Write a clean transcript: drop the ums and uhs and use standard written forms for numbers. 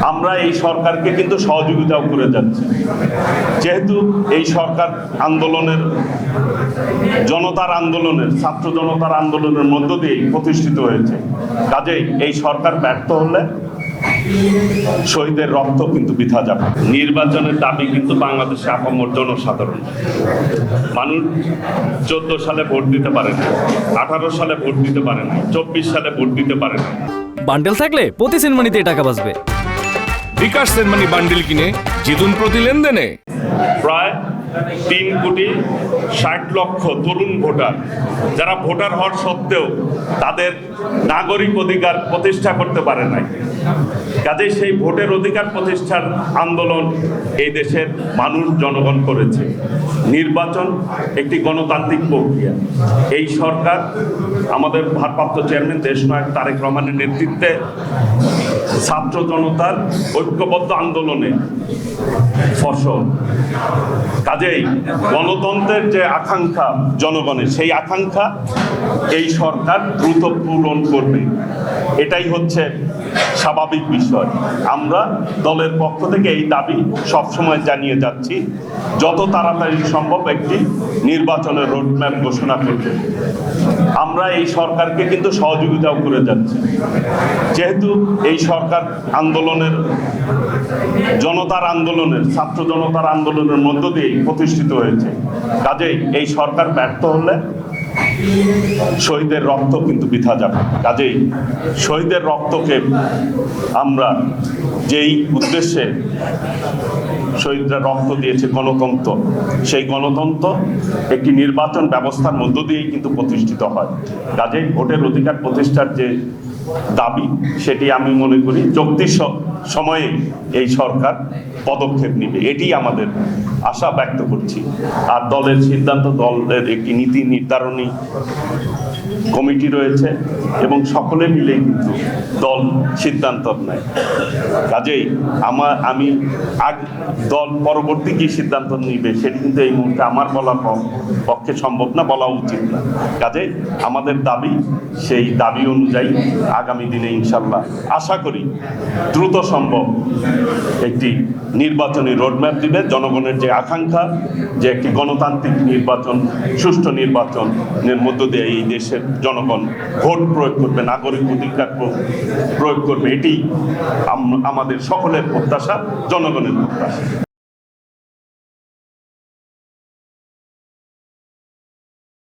আমরা এই সরকারকে কিন্তু সহযোগিতাও করে যাচ্ছি, যেহেতু এই সরকার জনতার আন্দোলনের ছাত্র জনতার আন্দোলনের মধ্য দিয়ে প্রতিষ্ঠিত হয়েছে। কাজেই এই সরকার ব্যর্থ হলে শহীদের রক্ত কিন্তু বৃথা যাবে। নির্বাচনের দাবি কিন্তু বাংলাদেশে আপামর জনসাধারণ মানুষ 14 সালে ভোট দিতে পারে না, 18 সালে ভোট দিতে পারে না, 24 সালে ভোট দিতে পারে না। বান্ডেল থাকলে প্রতি সেনমানিতে টাকা বাঁচবে। বিকাশ সেনমানি বান্ডেল কিনে জিতুন প্রতি লেনদেনে। প্রায় 3,60,00,000 তরুণ ভোটার, যারা ভোটার হওয়ার সত্ত্বেও তাদের নাগরিক অধিকার প্রতিষ্ঠা করতে পারে নাই। কাজেই সেই ভোটের অধিকার প্রতিষ্ঠার আন্দোলন এই দেশের মানুষ জনগণ করেছে। নির্বাচন একটি গণতান্ত্রিক প্রক্রিয়া। এই সরকার আমাদের ভারপ্রাপ্ত চেয়ারম্যান দেশনায়ক তারেক রহমানের নেতৃত্বে ছাত্র জনতার ঐক্যবদ্ধ আন্দোলনে ফসল। কাজেই গণতন্ত্রের যে আকাঙ্ক্ষা জনগণের, সেই আকাঙ্ক্ষা এই সরকার দ্রুত পূরণ করবে, এটাই হচ্ছে স্বাভাবিক বিষয়। আমরা দলের পক্ষ থেকে এই দাবি সবসময় জানিয়ে যাচ্ছি, যত তাড়াতাড়ি সম্ভব একটি নির্বাচনের রোডম্যাপ ঘোষণা করবে। আমরা এই সরকারকে কিন্তু সহযোগিতাও করে যাচ্ছি, যেহেতু এই সরকার জনতার আন্দোলনের ছাত্র জনতার আন্দোলনের মধ্য দিয়ে প্রতিষ্ঠিত হয়েছে। কাজেই এই সরকার ব্যর্থ হলে শহীদের রক্ত কিন্তু বৃথা যাবে। কাজেই শহীদের রক্তকে আমরা যেই উদ্দেশ্যে শহীদরা রক্ত দিয়েছে, গণতন্ত্র, সেই গণতন্ত্র একটি নির্বাচন ব্যবস্থার মধ্য দিয়েই কিন্তু প্রতিষ্ঠিত হয়। কাজেই ভোটের অধিকার প্রতিষ্ঠার যে দাবি, সেটি আমি মনে করি যুক্তির সময়ে এই সরকার পদক্ষেপ নেবে, এটি আমাদের আশা ব্যক্ত করছি। আর দলের সিদ্ধান্ত, দলের একটি নীতি নির্ধারণী কমিটি রয়েছে এবং সকলে মিলেই কিন্তু দল সিদ্ধান্ত নেয়। কাজেই আমি দল পরবর্তী কি সিদ্ধান্ত নিবে সেটি কিন্তু এই মুহূর্তে আমার বলার পক্ষে সম্ভব না, বলা উচিত না। কাজেই আমাদের দাবি, সেই দাবি অনুযায়ী আগামী দিনে ইনশাল্লাহ আশা করি দ্রুত সম্ভব একটি নির্বাচনী রোডম্যাপ দিবে। জনগণের যে আকাঙ্ক্ষা, যে একটি গণতান্ত্রিক নির্বাচন, সুষ্ঠু নির্বাচনের মধ্য দিয়ে এই দেশের জনগণ ভোট প্রয়োগ করবে, নাগরিক অধিকার প্রয়োগ করবে, এটি আমাদের সকলের প্রত্যাশা, জনগণের প্রত্যাশা।